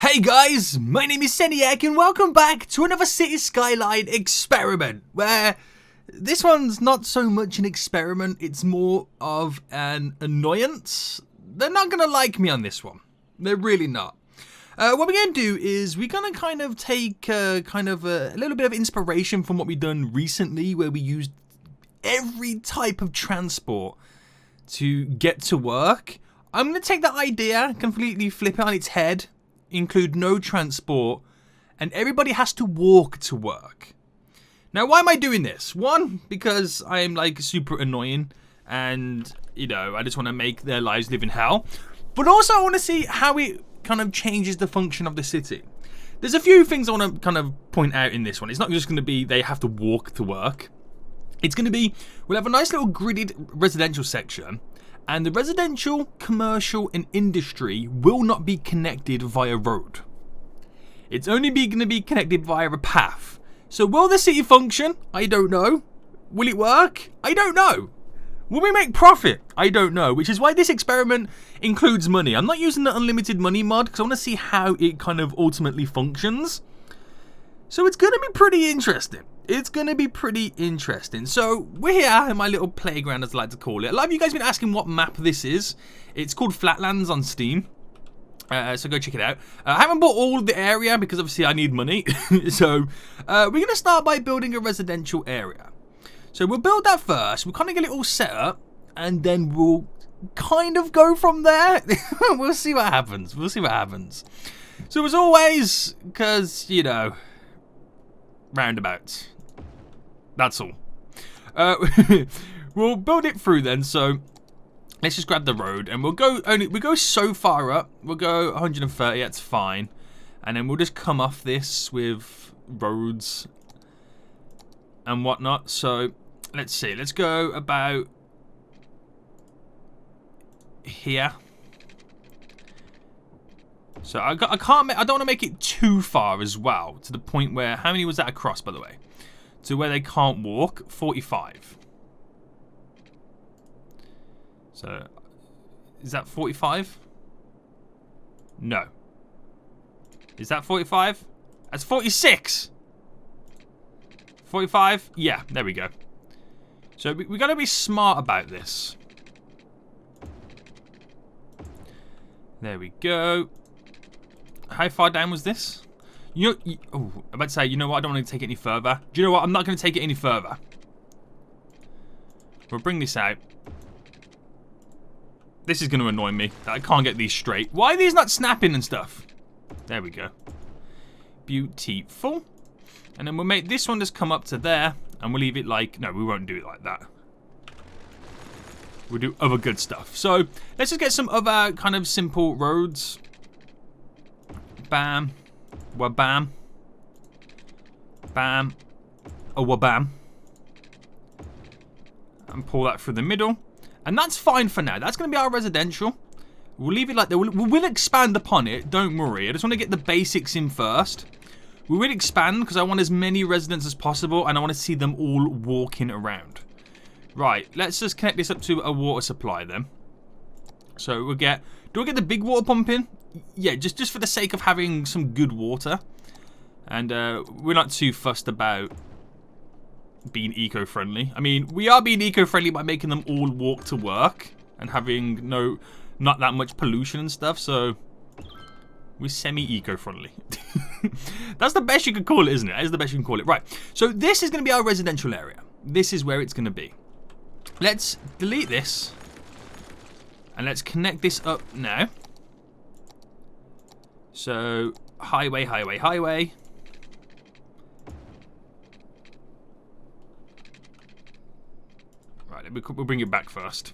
Hey guys, my name is Seniac and welcome back to another City Skyline experiment, where this one's not so much an experiment, it's more of an annoyance. They're not going to like me on this one. They're really not. What we're going to do is we're going to kind of take a little bit of inspiration from what we've done recently, where we used every type of transport to get to work. I'm going to take that idea, completely flip it on its head, include no transport, and everybody has to walk to work. Now, why am I doing this? One, because I'm like super annoying and, you know, I just want to make their lives live in hell. But also I want to see how it kind of changes the function of the city. There's a few things I want to kind of point out in this one. It's not just going to be they have to walk to work. It's going to be, we'll have a nice little gridded residential section, and the residential, commercial, and industry will not be connected via road. It's only going to be connected via a path. So will the city function? I don't know. Will it work? I don't know. Will we make profit? I don't know. Which is why this experiment includes money. I'm not using the unlimited money mod because I want to see how it kind of ultimately functions. So it's going to be pretty interesting. It's going to be pretty interesting. So we're here in my little playground, as I like to call it. A lot of you guys have been asking what map this is. It's called Flatlands on Steam. So go check it out. I haven't bought all of the area because obviously I need money. So we're going to start by building a residential area. So we'll build that first. We'll kind of get it all set up. And then we'll kind of go from there. We'll see what happens. We'll see what happens. So as always, because, you know, roundabouts. That's all. We'll build it through then. So let's just grab the road and we'll go so far up. We'll go 130. That's fine. And then we'll just come off this with roads and whatnot. So let's see. Let's go about here. So I don't want to make it too far as well, to the point where, how many was that across, by the way? To where they can't walk, 45. So, is that 45? No. Is that 45? That's 46. 45? Yeah, there we go. So we got to be smart about this. There we go. How far down was this? Oh, I'm about to say, you know what? I don't want to take it any further. Do you know what? I'm not going to take it any further. We'll bring this out. This is going to annoy me that I can't get these straight. Why are these not snapping and stuff? There we go. Beautiful. And then we'll make this one just come up to there. And we'll leave it like... No, we won't do it like that. We'll do other good stuff. So, let's just get some other kind of simple roads. Bam. Wabam. Bam. A wabam. And pull that through the middle. And that's fine for now. That's going to be our residential. We'll leave it like that. We'll expand upon it. Don't worry. I just want to get the basics in first. We will expand because I want as many residents as possible. And I want to see them all walking around. Right. Let's just connect this up to a water supply then. So we'll get... Do I get the big water pump in? Yeah, just for the sake of having some good water. And we're not too fussed about being eco-friendly. I mean, we are being eco-friendly by making them all walk to work and having not that much pollution and stuff, so we're semi-eco-friendly. That's the best you could call it, isn't it? That is the best you can call it. Right, so this is going to be our residential area. This is where it's going to be. Let's delete this. And let's connect this up now. So, highway, highway, highway. Right, we'll bring it back first.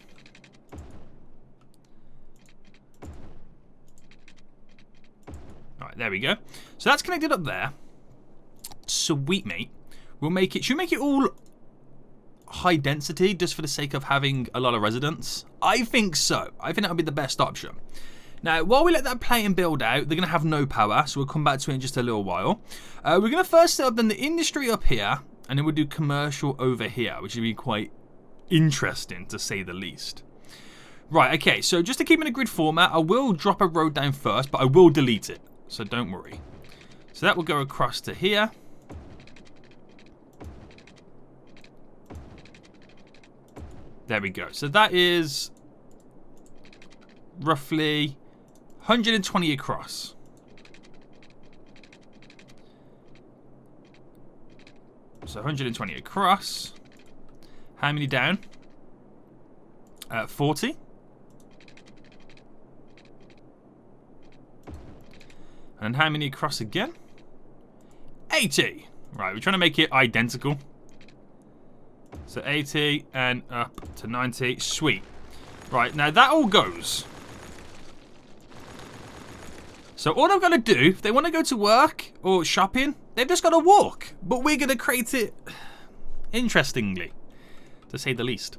Alright, there we go. So that's connected up there. Sweet, mate. We'll make it... Should we make it all high density just for the sake of having a lot of residents? I think so. I think that would be the best option. Now, while we let that play and build out, they're going to have no power, so we'll come back to it in just a little while. We're going to first set up then the industry up here, and then we'll do commercial over here, which would be quite interesting, to say the least. Right, okay, so just to keep in a grid format, I will drop a road down first, but I will delete it. so don't worry. So that will go across to here. There we go. So that is roughly 120 across. So 120 across. How many down? 40. And how many across again? 80. Right, we're trying to make it identical. So 80 and up to 90. Sweet. Right, now that all goes. So all I've got to do, if they want to go to work or shopping, they've just got to walk. But we're going to create it interestingly, to say the least.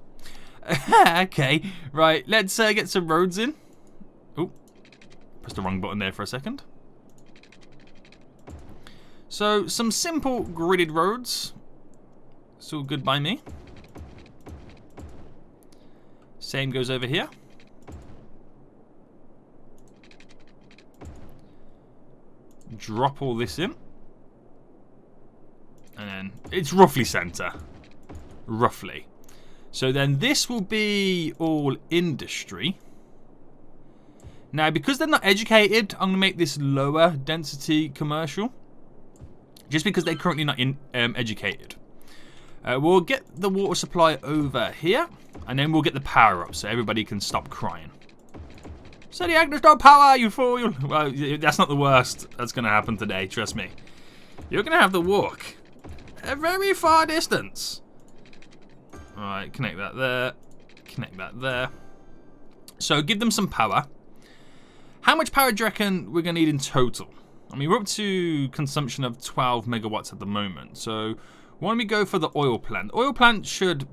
Okay, right, let's get some roads in. Oh, pressed the wrong button there for a second. So, some simple gridded roads. It's all good by me. Same goes over here. Drop all this in. And then it's roughly center. Roughly. So then this will be all industry. Now, because they're not educated, I'm going to make this lower density commercial. Just because they're currently not educated. We'll get the water supply over here. And then we'll get the power up so everybody can stop crying. So the Agnes don't power, you fool. Well, that's not the worst that's going to happen today, trust me. You're going to have to walk a very far distance. Alright, connect that there. Connect that there. So give them some power. How much power do you reckon we're going to need in total? I mean, we're up to consumption of 12 megawatts at the moment. So why don't we go for the oil plant? The oil plant should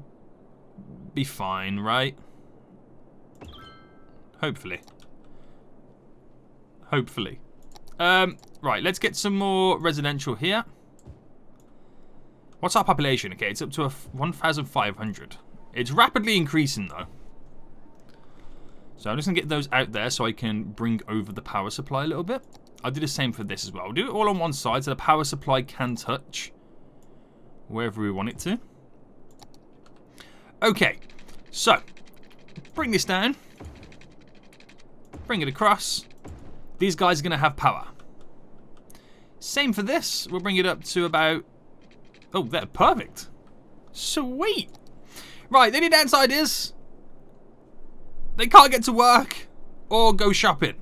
be fine, right? Hopefully. Hopefully. Right, let's get some more residential here. What's our population? Okay, it's up to 1,500. It's rapidly increasing, though. So I'm just going to get those out there so I can bring over the power supply a little bit. I'll do the same for this as well. We'll do it all on one side so the power supply can touch wherever we want it to. Okay, so bring this down. Bring it across. These guys are going to have power. Same for this. We'll bring it up to about... Oh, they're perfect. Sweet. Right, the only downside is they can't get to work or go shopping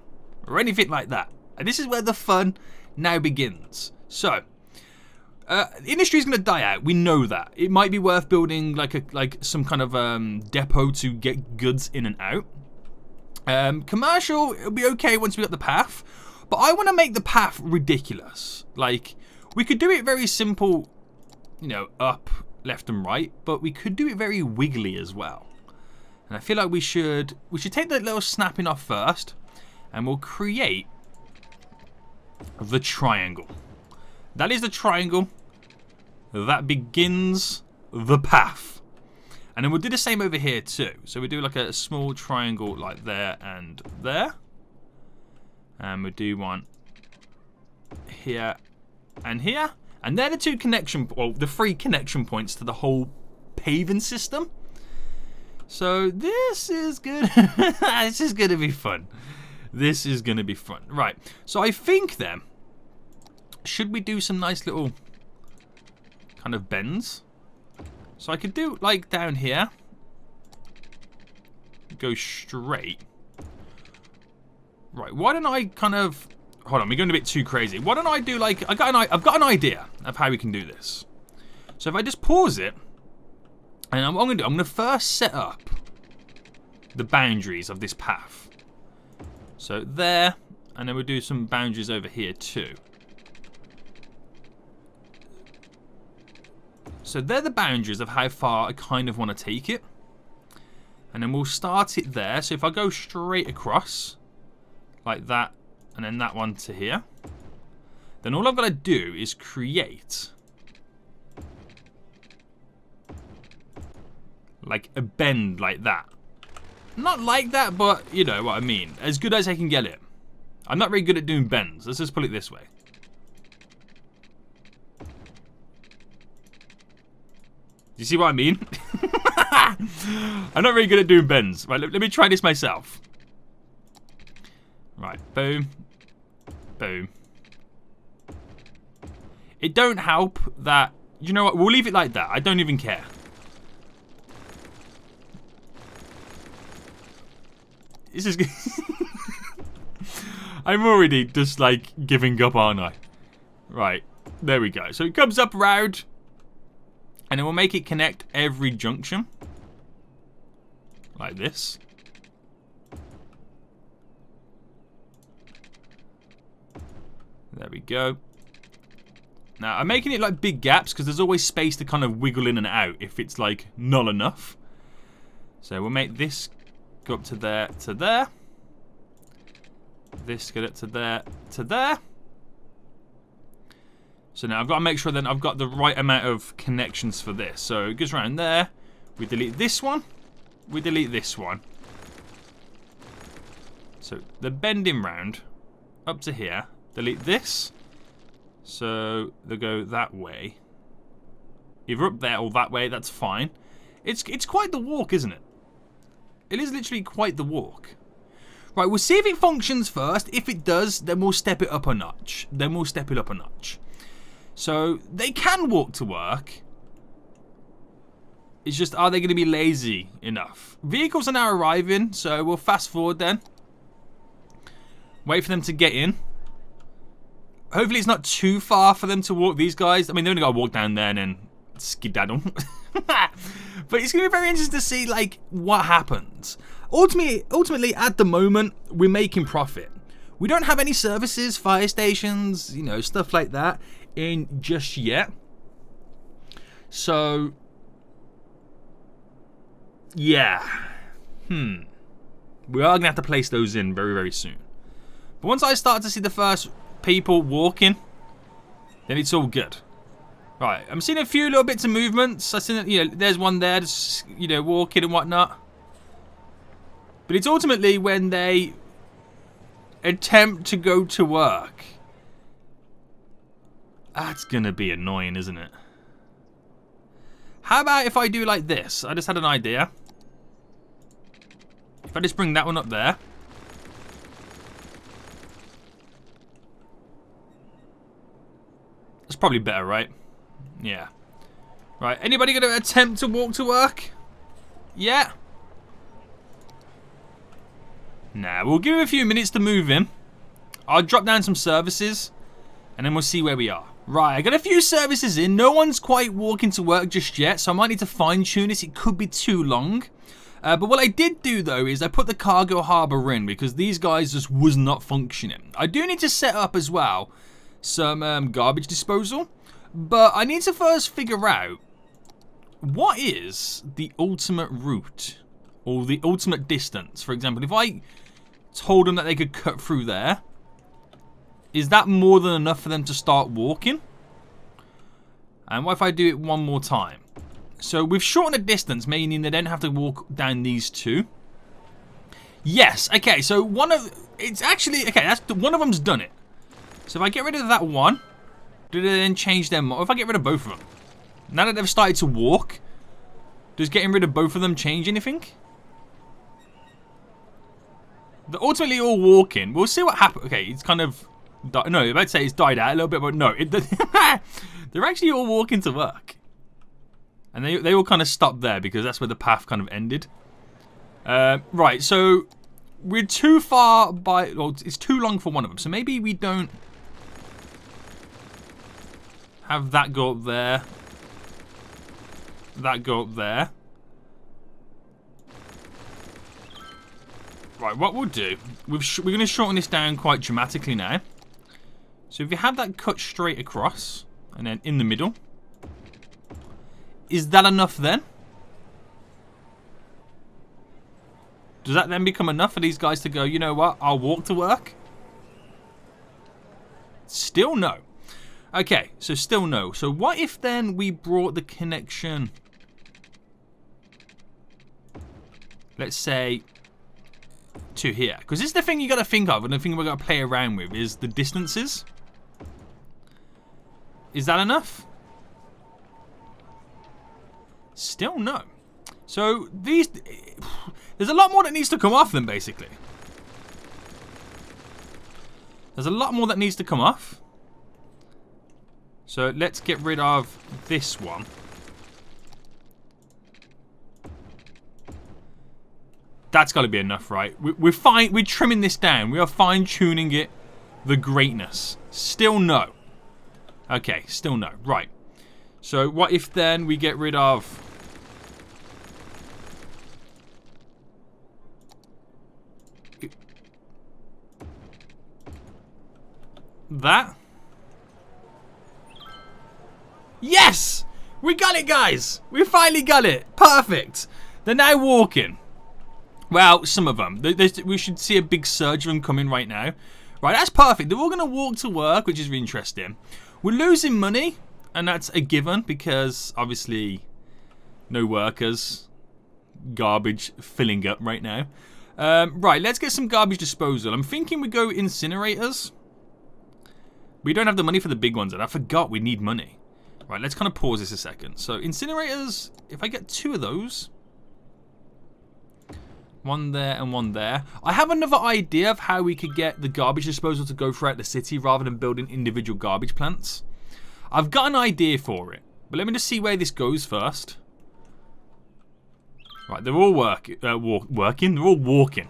or anything like that. And this is where the fun now begins. So, the industry is going to die out. We know that. It might be worth building like some kind of depot to get goods in and out. Commercial, it'll be okay once we got the path. But I want to make the path ridiculous. Like, we could do it very simple, you know, up, left and right. But we could do it very wiggly as well. And I feel like we should take the little snapping off first. And we'll create the triangle. That is the triangle that begins the path. And then we'll do the same over here too. So we do like a small triangle like there and there. And we do one here and here. And they're the two the 3 connection points to the whole paving system. So this is good. This is going to be fun. This is going to be fun. Right. So I think then, should we do some nice little kind of bends? So I could do like down here. Go straight. Right. Why don't I kind of... Hold on. We're going a bit too crazy. Why don't I do like... I've got an idea of how we can do this. So if I just pause it. And what I'm going to do, I'm going to first set up the boundaries of this path. So there, and then we'll do some boundaries over here too. So they're the boundaries of how far I kind of want to take it. And then we'll start it there. So if I go straight across, like that, and then that one to here, then all I've got to do is create like a bend like that. Not like that, but you know what I mean. As good as I can get it. I'm not very good at doing bends. Let's just put it this way. You see what I mean? I'm not very good at doing bends. Right, let me try this myself. Right, boom. Boom. It don't help that... You know what? We'll leave it like that. I don't even care. This is... I'm already just, like, giving up, aren't I? Right. There we go. So it comes up round. And then we'll make it connect every junction. Like this. There we go. Now, I'm making it like big gaps because there's always space to kind of wiggle in and out if it's like null enough. So we'll make this go up to there, to there. This go up to there, to there. So now I've got to make sure that I've got the right amount of connections for this. So it goes around there. We delete this one. We delete this one. So the bending round up to here. Delete this. So they'll go that way. Either up there or that way. That's fine. It's quite the walk, isn't it? It is literally quite the walk. Right, we'll see if it functions first. If it does, then we'll step it up a notch. Then we'll step it up a notch. So they can walk to work. It's just, are they going to be lazy enough? Vehicles are now arriving, so we'll fast forward then. Wait for them to get in. Hopefully it's not too far for them to walk, these guys. I mean, they only got to walk down there and then skedaddle. But it's going to be very interesting to see, like, what happens. Ultimately, at the moment, we're making profit. We don't have any services, fire stations, you know, stuff like that in just yet. So, yeah. We are going to have to place those in very, very soon. But once I start to see the first people walking, then it's all good. Right, I'm seeing a few little bits of movements. I see, you know, there's one there, just, you know, walking and whatnot. But it's ultimately when they attempt to go to work. That's gonna be annoying, isn't it? How about if I do like this? I just had an idea. If I just bring that one up there. That's probably better, right? Yeah. Right, anybody gonna attempt to walk to work? Yeah. Nah, we'll give it a few minutes to move in. I'll drop down some services, and then we'll see where we are. Right, I got a few services in. No one's quite walking to work just yet, so I might need to fine-tune this. It could be too long. But what I did do, though, is I put the cargo harbour in, because these guys just was not functioning. I do need to set up, as well, some garbage disposal. But I need to first figure out what is the ultimate route or the ultimate distance. For example, if I told them that they could cut through there, is that more than enough for them to start walking? And what if I do it one more time? So we've shortened the distance, meaning they don't have to walk down these two. Yes, okay, so one of... It's actually... Okay, that's one of them's done it. So if I get rid of that one... Do they then change them? Or if I get rid of both of them? Now that they've started to walk, does getting rid of both of them change anything? They're ultimately all walking. We'll see what happens. Okay, it's kind of... No, I'm about to say it's died out a little bit, but no. They're actually all walking to work. And they all kind of stopped there because that's where the path kind of ended. Right, so... We're too far by... Well, it's too long for one of them. So maybe we don't... Have that go up there. That go up there. Right, what we'll do, we're going to shorten this down quite dramatically now. So if you have that cut straight across, and then in the middle, is that enough then? Does that then become enough for these guys to go, you know what, I'll walk to work? Still no. Okay, so still no. So what if then we brought the connection, let's say, to here. Because this is the thing you got to think of, and the thing we're going to play around with is the distances. Is that enough? Still no. So these... There's a lot more that needs to come off them, basically. There's a lot more that needs to come off. So let's get rid of this one. That's got to be enough, right? We're fine. We're trimming this down. We are fine-tuning it. The greatness. Still no. Okay, still no. Right. So what if then we get rid of... that? Yes! We got it, guys! We finally got it! Perfect! They're now walking. Well, some of them. We should see a big surge of them coming right now. Right, that's perfect. They're all going to walk to work, which is really interesting. We're losing money, and that's a given because, obviously, no workers. Garbage filling up right now. Right, let's get some garbage disposal. I'm thinking we go incinerators. We don't have the money for the big ones, and I forgot we need money. Right, let's kind of pause this a second. So, incinerators, if I get 2 of those... one there and one there. I have another idea of how we could get the garbage disposal to go throughout the city rather than building individual garbage plants. I've got an idea for it, but let me just see where this goes first. Right, they're all working. They're all walking.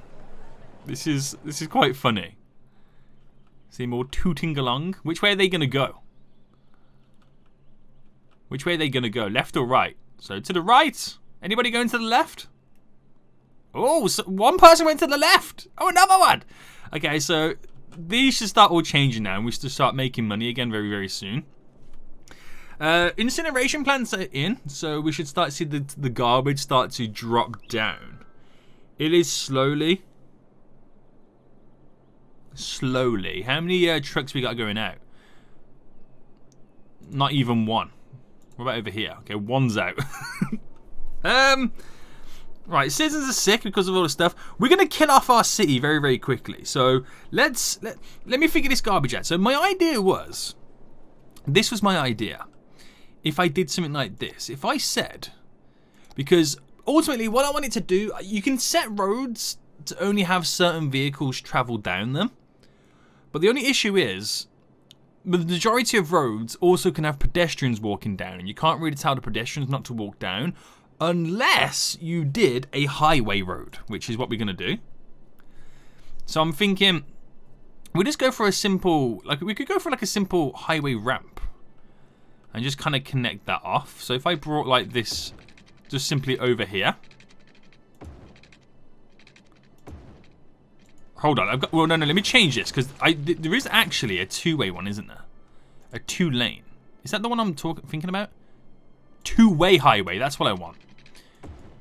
This is quite funny. See more tooting along. Which way are they going to go? Which way are they going to go? Left or right? So to the right. Anybody going to the left? Oh, so one person went to the left. Oh, another one. Okay, so these should start all changing now, and we should start making money again very, very soon. Incineration plants are in, so we should start to see the garbage start to drop down. It is slowly. Slowly. How many trucks we got going out? Not even one. What about over here? Okay, one's out. Right, citizens are sick because of all the stuff. We're going to kill off our city very, very quickly. So let me figure this garbage out. So my idea was, this was my idea. If I did something like this, if I said, because ultimately what I want it to do, you can set roads to only have certain vehicles travel down them. But the only issue is, the majority of roads also can have pedestrians walking down, and you can't really tell the pedestrians not to walk down unless you did a highway road, which is what we're going to do. So I'm thinking we'll just go for a simple, we could go for like a simple highway ramp and just kind of connect that off. So if I brought like this just simply over here. Hold on, well, no, let me change this, because there is actually a 2-way one, isn't there? A 2-lane. Is that the one I'm thinking about? 2-way highway, that's what I want.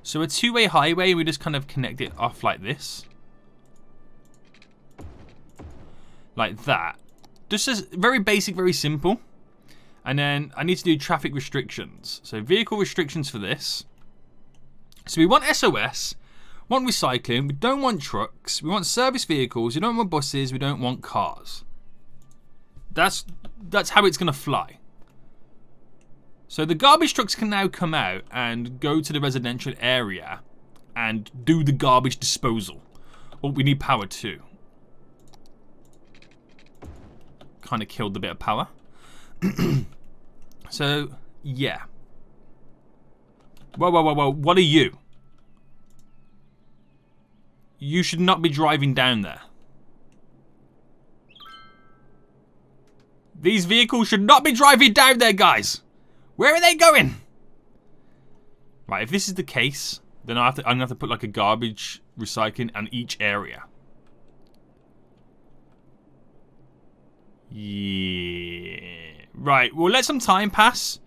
So a 2-way highway, we just kind of connect it off like this. Like that. Just as very basic, very simple. And then I need to do traffic restrictions. So vehicle restrictions for this. So we want SOS. Want recycling, we don't want trucks, we want service vehicles, we don't want buses, we don't want cars. That's how it's going to fly. So the garbage trucks can now come out and go to the residential area and do the garbage disposal. Oh, we need power too. Kind of killed the bit of power. So, yeah. Whoa, what are you? You should not be driving down there. These vehicles should not be driving down there, guys. Where are they going? Right, if this is the case, then I'm going to have to put like a garbage recycling on each area. Yeah. Right, we'll let some time pass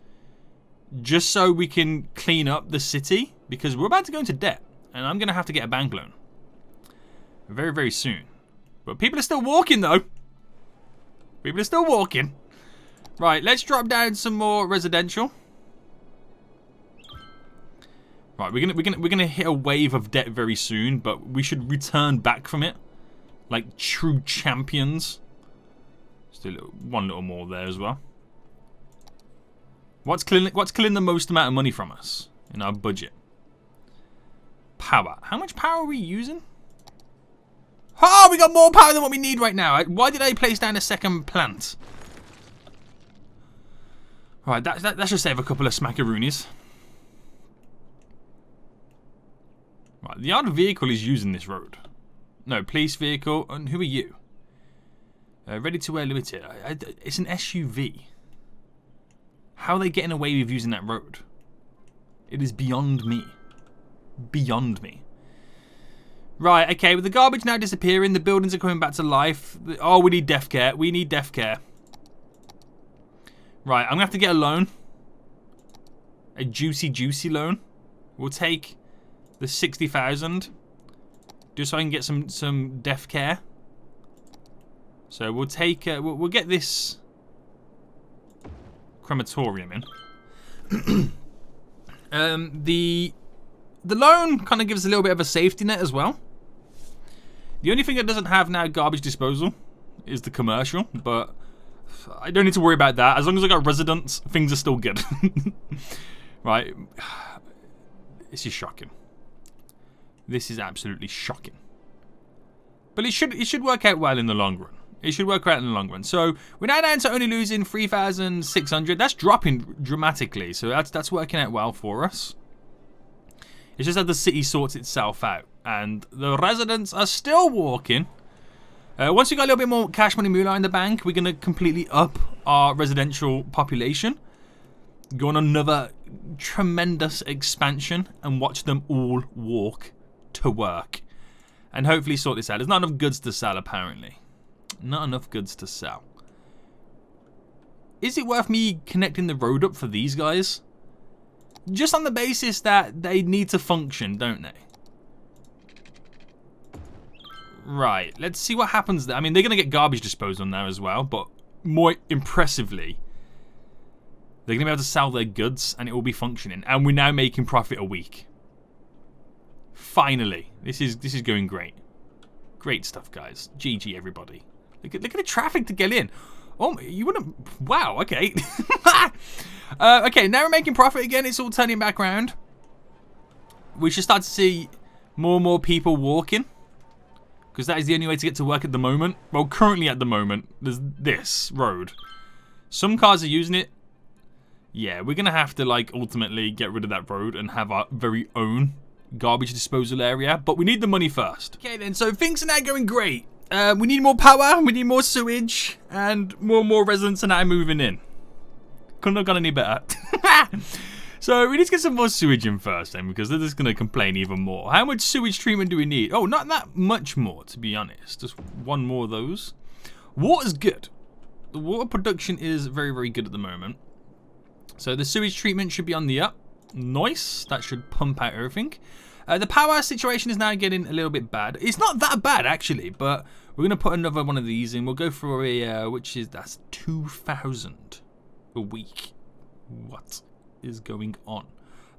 just so we can clean up the city, because we're about to go into debt and I'm going to have to get a bank loan. Very, very soon. But people are still walking, though. People are still walking. Right, let's drop down some more residential. Right, we're gonna hit a wave of debt very soon, but we should return back from it like true champions. Just do one little more there as well. What's killing the most amount of money from us in our budget? Power. How much power are we using? Oh, we got more power than what we need right now. Why did I place down a second plant? Right, that should save a couple of smackaroonies. Right, the odd vehicle is using this road. No, police vehicle. And who are you? Ready to wear limited. It's an SUV. How are they getting away with using that road? It is beyond me. Beyond me. Right, okay, with the garbage now disappearing, the buildings are coming back to life. Oh, we need death care. We need death care. Right, I'm going to have to get a loan. A juicy loan. We'll take the 60,000. Just so I can get some death care. So we'll take, we'll get this crematorium in. The loan kind of gives a little bit of a safety net as well. The only thing it doesn't have now garbage disposal is the commercial, but I don't need to worry about that. As long as I got residents, things are still good. Right. This is shocking. This is absolutely shocking. But it should work out well in the long run. It should work out in the long run. So we're now down to only losing 3,600. That's dropping dramatically. So that's working out well for us. It's just that the city sorts itself out. And the residents are still walking. Once we got a little bit more cash money moolah in the bank, we're going to completely up our residential population. Go on another tremendous expansion and watch them all walk to work. And hopefully sort this out. There's not enough goods to sell, apparently. Not enough goods to sell. Is it worth me connecting the road up for these guys? Just on the basis that they need to function, don't they? Right, let's see what happens there. I mean, they're going to get garbage disposal now as well, but more impressively, they're going to be able to sell their goods and it will be functioning. And we're now making profit a week. Finally. This is going great. Great stuff, guys. GG, everybody. Look at the traffic to get in. Oh, you wouldn't... Wow, okay. Okay, now we're making profit again. It's all turning back around. We should start to see more and more people walking. Because that is the only way to get to work at the moment. Well, currently at the moment, there's this road. Some cars are using it. Yeah, we're going to have to, like, ultimately get rid of that road and have our very own garbage disposal area. But we need the money first. Okay, then, so things are now going great. We need more power, we need more sewage, and more residents are now moving in. Couldn't have gone any better. So we need to get some more sewage in first then, because they're just going to complain even more. How much sewage treatment do we need? Oh, not that much more, to be honest. Just one more of those. Water's good. The water production is very, very good at the moment. So the sewage treatment should be on the up. Nice. That should pump out everything. The power situation is now getting a little bit bad. It's not that bad, actually, but we're going to put another one of these in. We'll go for a, that's 2,000 a week. What is going on?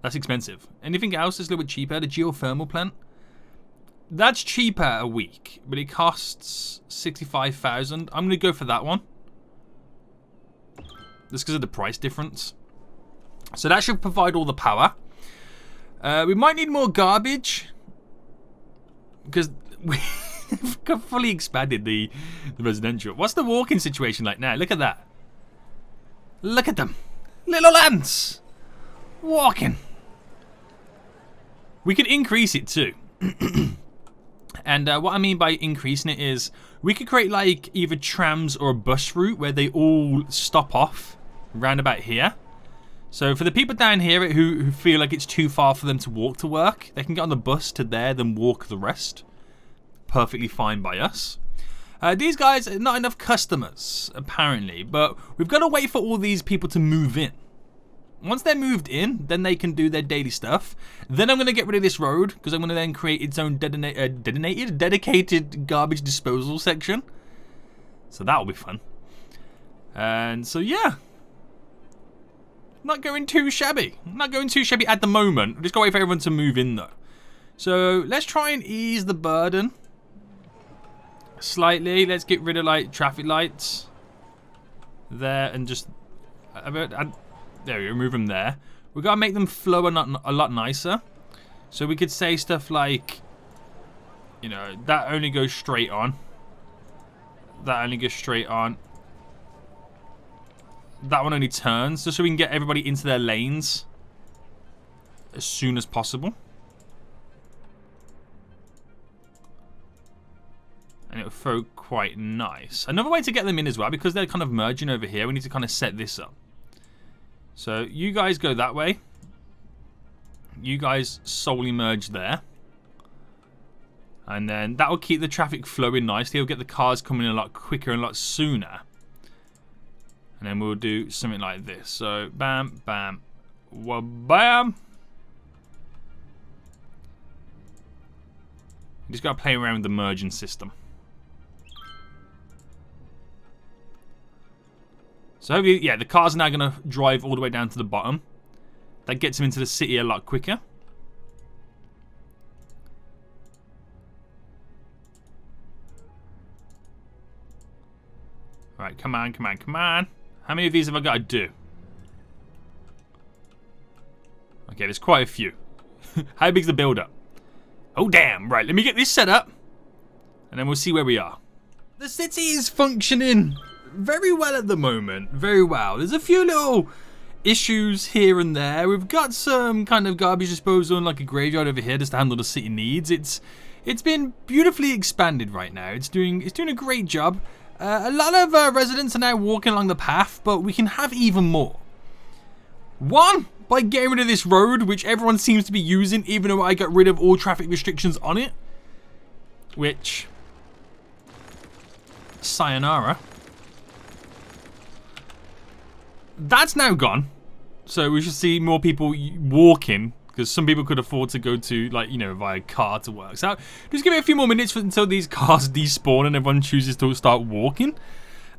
That's expensive. Anything else that's a little bit cheaper? The geothermal plant? That's cheaper a week, but it costs 65,000. I'm going to go for that one. Just because of the price difference. So that should provide all the power. We might need more garbage. Because we've fully expanded the residential. What's the walking situation like now? Look at that. Look at them. Little ants. Walking. We could increase it too. And what I mean by increasing it is we could create like either trams or a bus route where they all stop off round about here. So for the people down here who feel like it's too far for them to walk to work, they can get on the bus to there, then walk the rest. Perfectly fine by us. These guys, not enough customers, apparently. But we've got to wait for all these people to move in. Once they're moved in, then they can do their daily stuff. Then I'm going to get rid of this road, because I'm going to then create its own dedicated garbage disposal section. So that'll be fun. And so, yeah. Not going too shabby. Not going too shabby at the moment. Just gotta wait for everyone to move in though. So let's try and ease the burden slightly. Let's get rid of like traffic lights there and just there we go, move them there. We gotta make them flow a lot nicer. So we could say stuff like, you know, that only goes straight on. That only goes straight on. That one only turns, just so we can get everybody into their lanes as soon as possible. And it'll flow quite nice. Another way to get them in as well, because they're kind of merging over here, we need to kind of set this up. So you guys go that way. You guys solely merge there. And then that will keep the traffic flowing nicely. It'll get the cars coming in a lot quicker and a lot sooner. And then we'll do something like this. So bam, bam, wha-bam. You just got to play around with the merging system. So hopefully, yeah, the cars are now going to drive all the way down to the bottom. That gets them into the city a lot quicker. Alright, come on, come on, come on. How many of these have I got to do? Okay, there's quite a few. How big's the build-up? Oh, damn. Right, let me get this set up. And then we'll see where we are. The city is functioning very well at the moment. Very well. There's a few little issues here and there. We've got some kind of garbage disposal and like a graveyard over here just to handle the city needs. It's been beautifully expanded right now. It's doing a great job. A lot of residents are now walking along the path, but we can have even more. One, by getting rid of this road, which everyone seems to be using, even though I got rid of all traffic restrictions on it. Which, sayonara. That's now gone. So we should see more people walking, because some people could afford to go to, like, you know, via car to work. So just give it a few more minutes until these cars despawn and everyone chooses to start walking.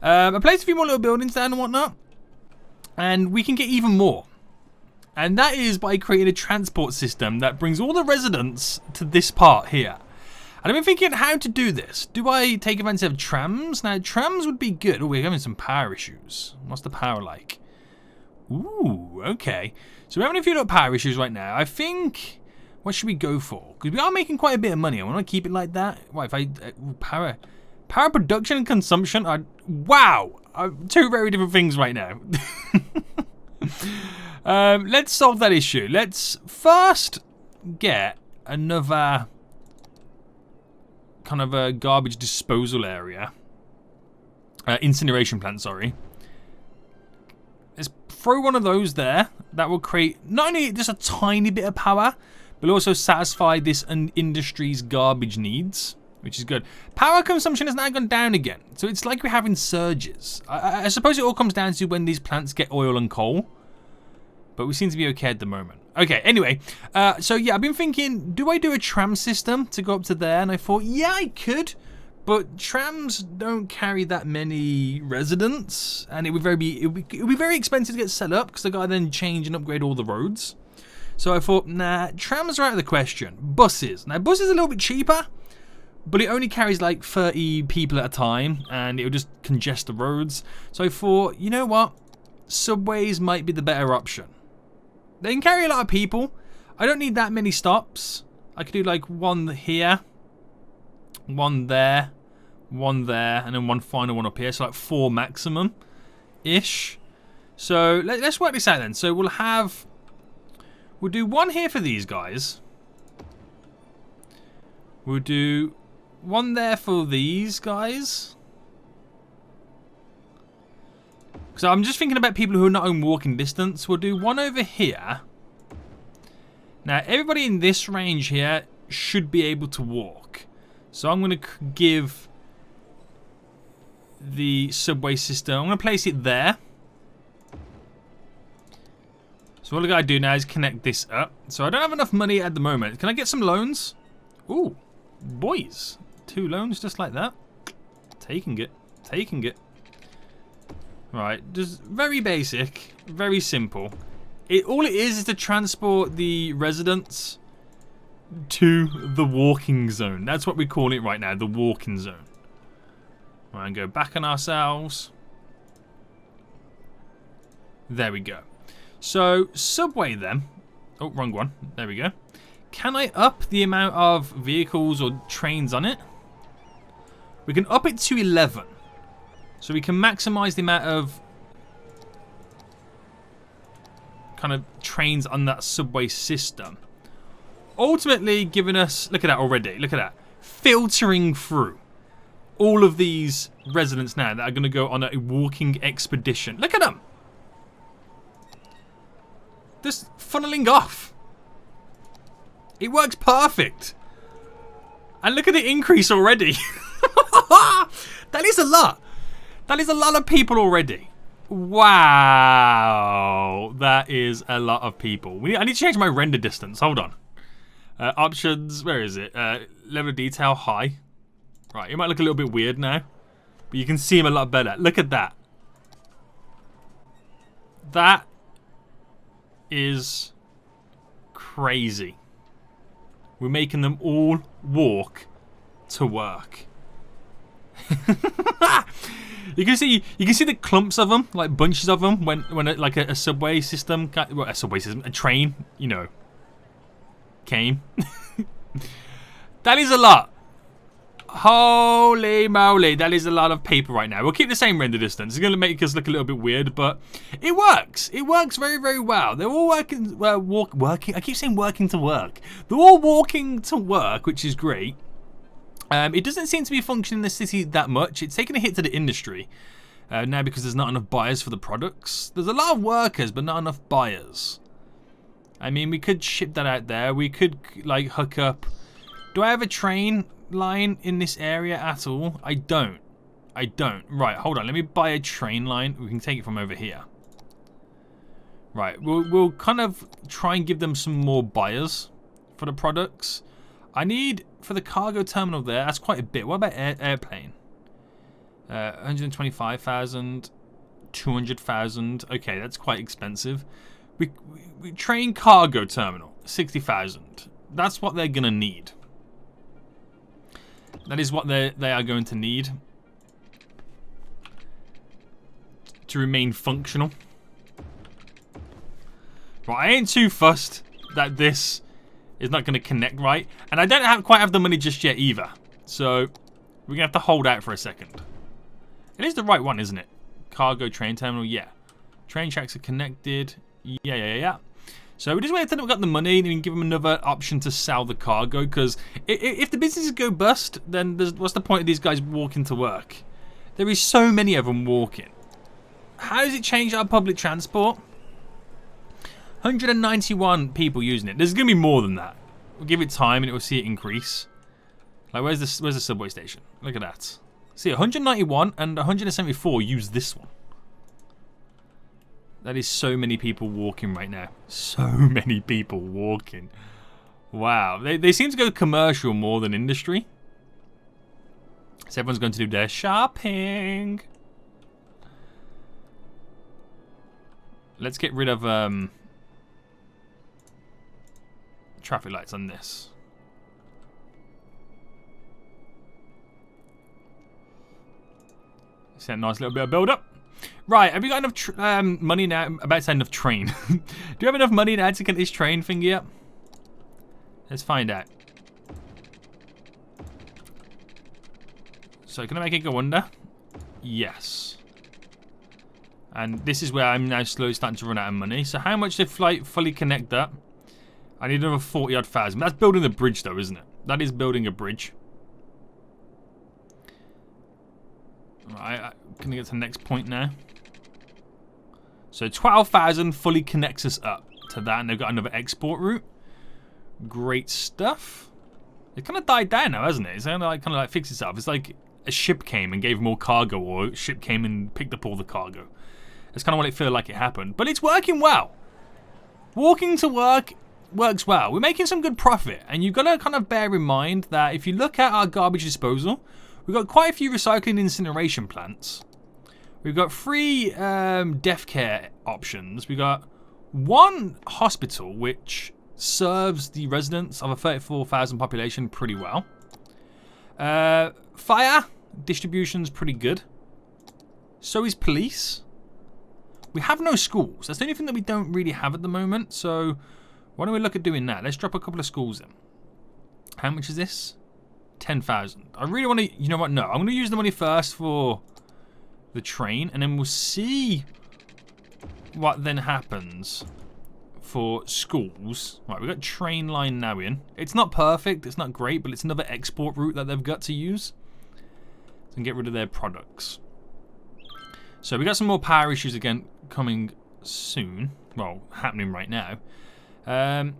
I placed a few more little buildings down and whatnot. And we can get even more. And that is by creating a transport system that brings all the residents to this part here. And I've been thinking how to do this. Do I take advantage of trams? Now, trams would be good. Oh, we're having some power issues. What's the power like? Ooh, okay. So we're having a few little power issues right now. I think, what should we go for? Because we are making quite a bit of money. I want to keep it like that. What if I power production and consumption are, wow, two very different things right now. Let's solve that issue. Let's first get another kind of a garbage disposal area. Incineration plant, sorry. Let's throw one of those there. That will create not only just a tiny bit of power, but also satisfy this industry's garbage needs, which is good. Power consumption has now gone down again. So it's like we're having surges. I suppose it all comes down to when these plants get oil and coal. But we seem to be okay at the moment. Okay, anyway. So yeah, I've been thinking, do I do a tram system to go up to there? And I thought, yeah, I could. But trams don't carry that many residents, and it would be very expensive to get set up because I gotta then change and upgrade all the roads. So I thought, nah, trams are out of the question. Buses. Now, buses are a little bit cheaper, but it only carries like 30 people at a time, and it would just congest the roads. So I thought, you know what? Subways might be the better option. They can carry a lot of people. I don't need that many stops. I could do like one here. One there, and then one final one up here. So like 4 maximum-ish. So let's work this out then. So we'll do one here for these guys. We'll do one there for these guys. So I'm just thinking about people who are not in walking distance. We'll do one over here. Now everybody in this range here should be able to walk. So I'm going to give the subway system, I'm going to place it there. So what I got to do now is connect this up. So I don't have enough money at the moment. Can I get some loans? Ooh, boys. 2 loans just like that. Taking it. Taking it. Right, just very basic, very simple. All it is to transport the residents to the walking zone. That's what we call it right now, the walking zone. Right, and go back on ourselves. There we go. So, subway then. Oh, wrong one. There we go. Can I up the amount of vehicles or trains on it? We can up it to 11. So we can maximize the amount of kind of trains on that subway system. Ultimately giving us, look at that already, look at that. Filtering through all of these residents now that are going to go on a walking expedition. Look at them. Just funneling off. It works perfect. And look at the increase already. That is a lot. That is a lot of people already. Wow. That is a lot of people. I need to change my render distance. Hold on. Options. Where is it? Level of detail high. Right. It might look a little bit weird now. But you can see him a lot better. Look at that. That is crazy. We're making them all walk to work. You can see the clumps of them, like bunches of them, when like a subway system, well, a train, you know, came. That is a lot. Holy moly, that is a lot of people right now. We'll keep the same render distance. It's going to make us look a little bit weird, but it works. It works very, very well. They're all working. I keep saying working to work. They're all walking to work, which is great. It doesn't seem to be functioning in the city that much. It's taken a hit to the industry now because there's not enough buyers for the products. There's a lot of workers, but not enough buyers. I mean, we could ship that out there. We could like hook up. Do I have a train line in this area at all? I don't. Right, hold on. Let me buy a train line. We can take it from over here. Right, we'll kind of try and give them some more buyers for the products. I need, for the cargo terminal there, that's quite a bit. What about airplane? 125,000, 200,000. Okay, that's quite expensive. We train cargo terminal, 60,000. That's what they're going to need. That is what they are going to need to remain functional. Right, I ain't too fussed that this is not going to connect right. And I don't quite have the money just yet either. So we're going to have to hold out for a second. It is the right one, isn't it? Cargo train terminal, yeah. Train tracks are connected. Yeah. So we just wait until we've got the money and we can give them another option to sell the cargo. Because if the businesses go bust, then what's the point of these guys walking to work? There is so many of them walking. How does it change our public transport? 191 people using it. There's going to be more than that. We'll give it time and it will see it increase. Like, where's the subway station? Look at that. See, 191 and 174 use this one. That is so many people walking right now. So many people walking. Wow. They seem to go commercial more than industry. So everyone's going to do their shopping. Let's get rid of traffic lights on this. See that nice little bit of build up? Right, have you got enough money now? I'm about to say enough train. Do you have enough money now to get this train thingy up? Let's find out. So can I make it go under? Yes. And this is where I'm now slowly starting to run out of money. So how much to fully connect up? I need another 40-odd thousand. That's building the bridge though, isn't it? That is building a bridge. Right, can I get to the next point now? So 12,000 fully connects us up to that, and they've got another export route. Great stuff. It kind of died down now, hasn't it? It's kind of like fixed itself. It's like a ship came and gave more cargo, or a ship came and picked up all the cargo. That's kind of what it feels like it happened. But it's working well. Walking to work works well. We're making some good profit, and you've got to kind of bear in mind that if you look at our garbage disposal, we've got quite a few recycling incineration plants. We've got 3 death care options. We've got one hospital which serves the residents of a 34,000 population pretty well. Fire distribution's pretty good. So is police. We have no schools. That's the only thing that we don't really have at the moment. So why don't we look at doing that? Let's drop a couple of schools in. How much is this? 10,000. I really want to, you know what? No, I'm going to use the money first for the train, and then we'll see what then happens for schools. Right, we've got train line now in. It's not perfect, it's not great, but it's another export route that they've got to use and get rid of their products. So we got some more power issues again coming soon. Well, happening right now. It'd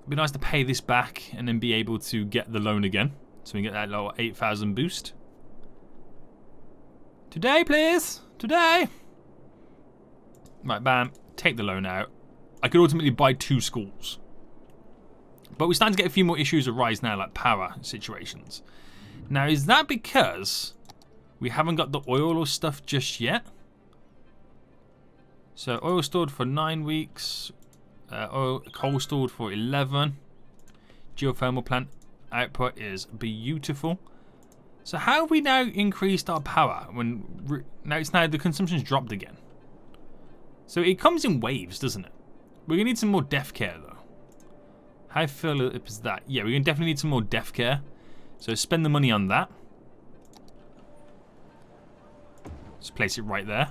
be nice to pay this back and then be able to get the loan again, so we get that little 8,000 boost. Today, please. Today. Right, bam. Take the loan out. I could ultimately buy 2 schools. But we're starting to get a few more issues arise now, like power situations. Now, is that because we haven't got the oil or stuff just yet? So, oil stored for 9 weeks. Coal stored for 11. Geothermal plant output is beautiful. So how have we now increased our power when now the consumption's dropped again? So it comes in waves, doesn't it? We're gonna need some more death care though. How full is that? Yeah, we're gonna definitely need some more death care. So spend the money on that. Just place it right there.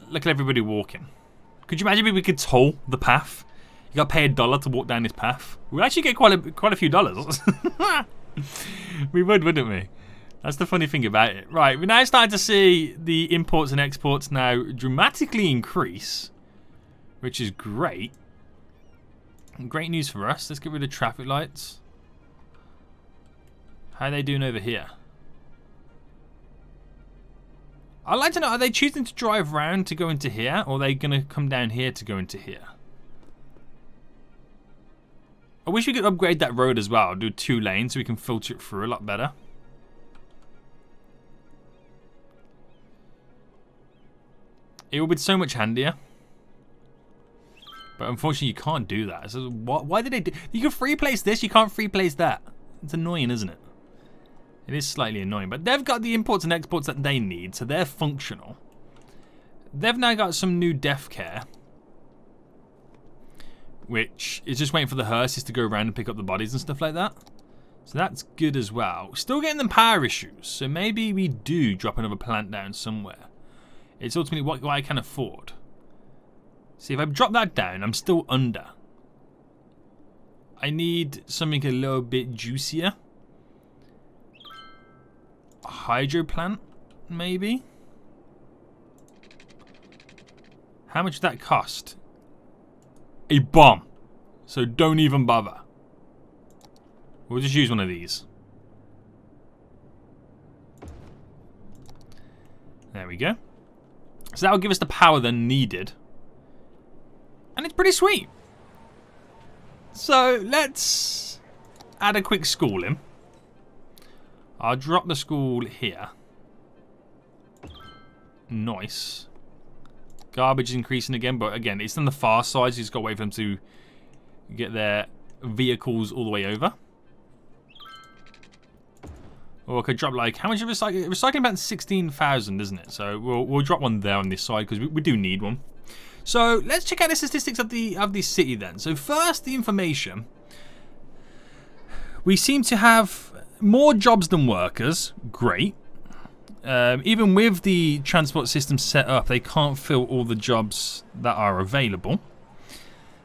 Look at everybody walking. Could you imagine if we could toll the path? You gotta pay $1 to walk down this path. We'd actually get quite a few dollars. We would, wouldn't we? That's the funny thing about it. Right, we're now starting to see the imports and exports now dramatically increase, which is great. Great news for us. Let's get rid of traffic lights. How are they doing over here? I'd like to know, are they choosing to drive round to go into here, or are they going to come down here to go into here? I wish we could upgrade that road as well. Do 2 lanes so we can filter it through a lot better. It would be so much handier. But unfortunately you can't do that. So why did they do... You can free place this, you can't free place that. It's annoying, isn't it? It is slightly annoying, but they've got the imports and exports that they need, so they're functional. They've now got some new death care, which is just waiting for the hearses to go around and pick up the bodies and stuff like that. So that's good as well. Still getting them power issues, so maybe we do drop another plant down somewhere. It's ultimately what I can afford. See, if I drop that down, I'm still under. I need something a little bit juicier. Hydro plant, maybe? How much did that cost? A bomb. So don't even bother. We'll just use one of these. There we go. So that will give us the power then needed. And it's pretty sweet. So let's add a quick school in. I'll drop the school here. Nice. Garbage is increasing again, but again, it's on the far side, so you just got to wait for them to get their vehicles all the way over. Or I could drop like, how much of recycling? Recycling about 16,000, isn't it? So we'll drop one there on this side because we do need one. So let's check out the statistics of the city then. So first, the information. We seem to have more jobs than workers. Great. Even with the transport system set up, they can't fill all the jobs that are available.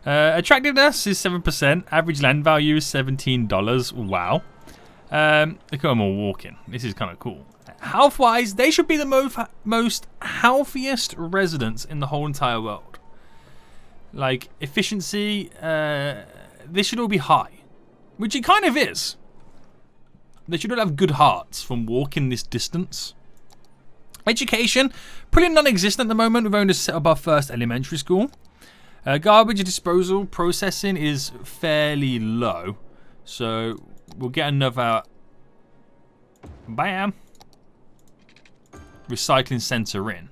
Attractiveness is 7%. Average land value is $17. Wow. Look at them all walking. This is kind of cool. Health-wise, they should be the most healthiest residents in the whole entire world. Like, efficiency, this should all be high. Which it kind of is. They should all have good hearts from walking this distance. Education, pretty non-existent at the moment. We've only just set up our first elementary school. Garbage disposal processing is fairly low. So we'll get another... Bam! Recycling centre in.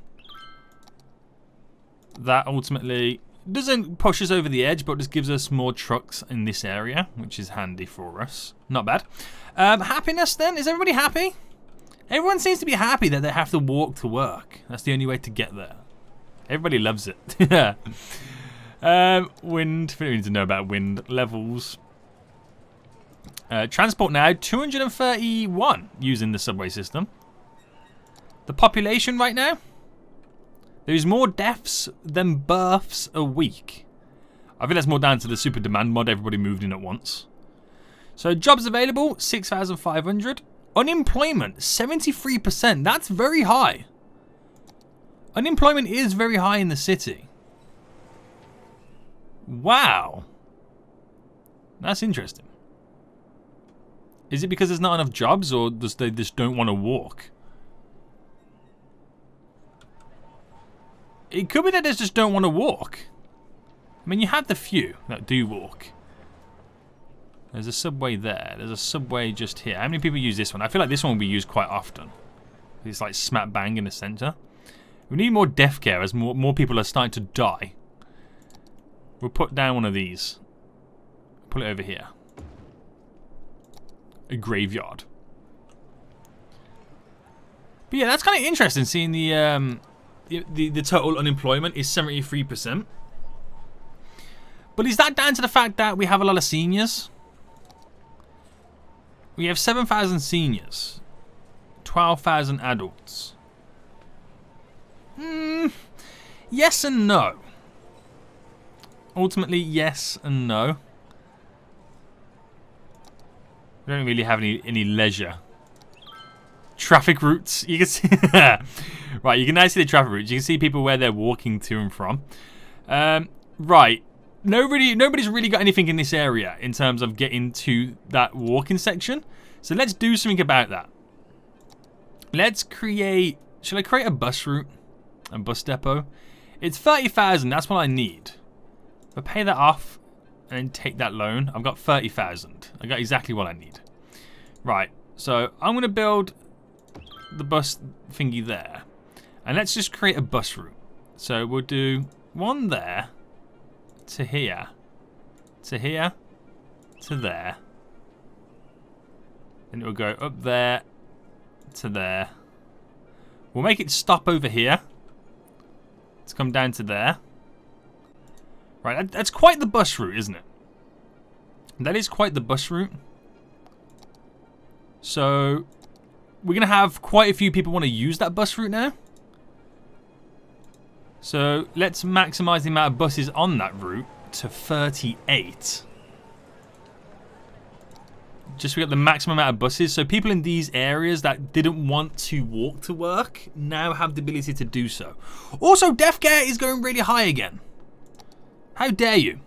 that ultimately doesn't push us over the edge, but just gives us more trucks in this area, which is handy for us. Not bad. Happiness then? Is everybody happy? Everyone seems to be happy that they have to walk to work. That's the only way to get there. Everybody loves it. Wind. We don't need to know about wind levels. Transport now, 231 using the subway system. The population right now, there's more deaths than births a week. I think that's more down to the super demand mod. Everybody moved in at once. So jobs available, 6,500. Unemployment, 73%. That's very high. Unemployment is very high in the city. Wow. That's interesting. Is it because there's not enough jobs, or does they just don't want to walk? It could be that they just don't want to walk. I mean, you have the few that do walk. There's a subway there. There's a subway just here. How many people use this one? I feel like this one will be used quite often. It's like smack bang in the center. We need more death care as more people are starting to die. We'll put down one of these. Put it over here. A graveyard. But yeah, that's kind of interesting seeing the total unemployment is 73%. But is that down to the fact that we have a lot of seniors? We have 7,000 seniors. 12,000 adults. Yes and no. Ultimately, yes and no. We don't really have any leisure. Traffic routes. You can see right, you can now see the traffic routes. You can see people where they're walking to and from. Right. Nobody's really got anything in this area in terms of getting to that walking section. So let's do something about that. Let's create... Should I create a bus route? A bus depot? It's 30,000. That's what I need. If I pay that off and then take that loan, I've got 30,000. I got exactly what I need. Right. So I'm going to build the bus thingy there. And let's just create a bus route. So we'll do one there. To here, to here, to there. Then it will go up there, to there. We'll make it stop over here. Let's come down to there. Right, that's quite the bus route, isn't it? That is quite the bus route. So, we're going to have quite a few people want to use that bus route now. So let's maximize the amount of buses on that route to 38. Just so we got the maximum amount of buses. So people in these areas that didn't want to walk to work now have the ability to do so. Also, death care is going really high again. How dare you?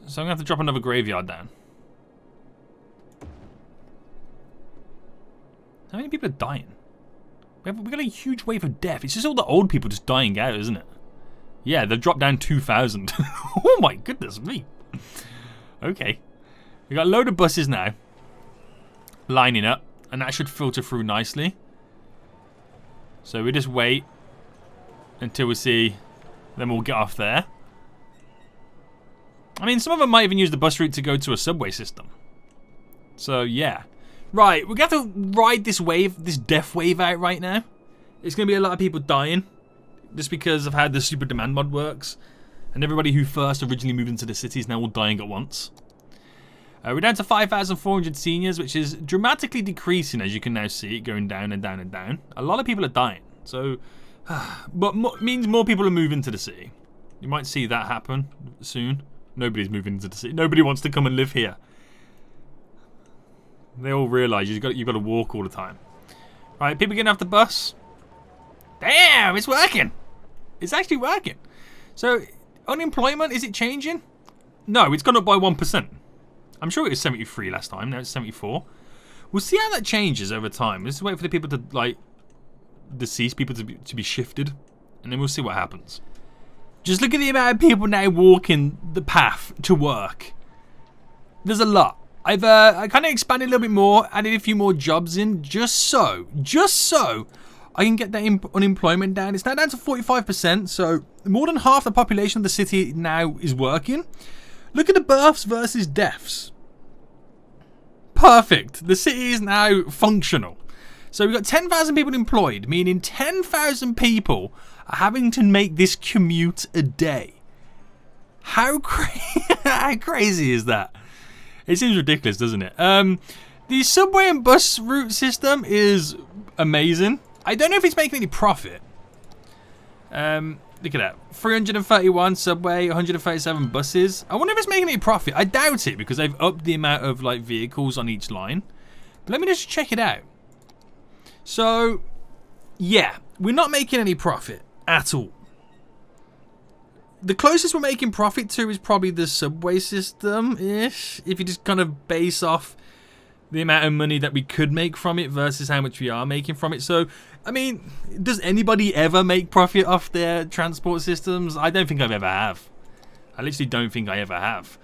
So I'm going to have to drop another graveyard down. How many people are dying? We've got a huge wave of death. It's just all the old people just dying out, isn't it? Yeah, they've dropped down 2,000. Oh my goodness me. Okay. We got a load of buses now. Lining up. And that should filter through nicely. So we just wait until we see. Then we'll get off there. I mean, some of them might even use the bus route to go to a subway system. So, yeah. Right, we're going to have to ride this wave, this death wave out right now. It's going to be a lot of people dying. Just because of how the super demand mod works. And everybody who first originally moved into the city is now all dying at once. We're down to 5,400 seniors, which is dramatically decreasing, as you can now see it going down and down and down. A lot of people are dying. So, but means more people are moving to the city. You might see that happen soon. Nobody's moving into the city. Nobody wants to come and live here. They all realise you've got to walk all the time. Right, people getting off the bus. Damn, it's working. It's actually working. So, unemployment, is it changing? No, it's gone up by 1%. I'm sure it was 73 last time. Now it's 74. We'll see how that changes over time. Let's wait for the people to, like, deceased people to be shifted. And then we'll see what happens. Just look at the amount of people now walking the path to work. There's a lot. I kind of expanded a little bit more, added a few more jobs in, just so I can get that unemployment down. It's now down to 45%, so more than half the population of the city now is working. Look at the births versus deaths. Perfect. The city is now functional. So we've got 10,000 people employed, meaning 10,000 people are having to make this commute a day. How crazy is that? It seems ridiculous, doesn't it? The subway and bus route system is amazing. I don't know if it's making any profit. Look at that. 331 subway, 137 buses. I wonder if it's making any profit. I doubt it because they've upped the amount of like vehicles on each line. But let me just check it out. So, yeah, we're not making any profit at all. The closest we're making profit to is probably the subway system-ish. If you just kind of base off the amount of money that we could make from it versus how much we are making from it. So, I mean, does anybody ever make profit off their transport systems? I don't think I've ever have. I literally don't think I ever have.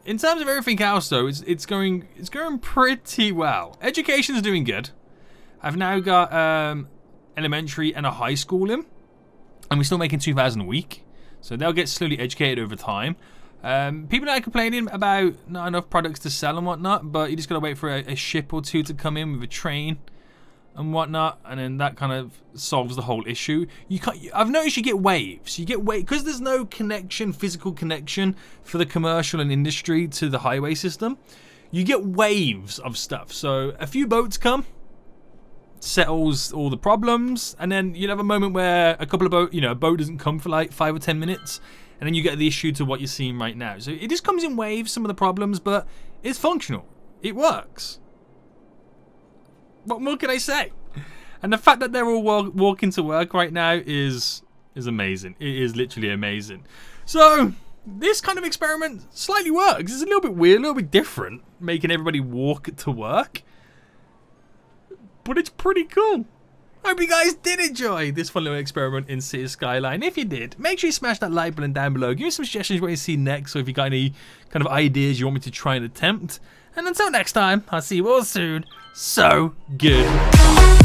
In terms of everything else, though, it's going pretty well. Education's doing good. I've now got elementary and a high school in, and we're still making 2,000 a week. So they'll get slowly educated over time. People are complaining about not enough products to sell and whatnot, but you just gotta wait for a ship or two to come in with a train and whatnot, and then that kind of solves the whole issue. I've noticed you get waves. You get waves because there's no connection, physical connection for the commercial and industry to the highway system. You get waves of stuff. So a few boats come, settles all the problems, and then you'll have a moment where a boat doesn't come for like 5 or 10 minutes. And then you get the issue to what you're seeing right now. So it just comes in waves, some of the problems, but it's functional. It works. What more can I say? And the fact that they're all walking to work right now is amazing. It is literally amazing. So this kind of experiment slightly works. It's a little bit weird, a little bit different, making everybody walk to work. But it's pretty cool. I hope you guys did enjoy this fun little experiment in City Skyline. If you did, make sure you smash that like button down below. Give me some suggestions what you see next, or if you got any kind of ideas you want me to try and attempt. And until next time, I'll see you all soon. So good.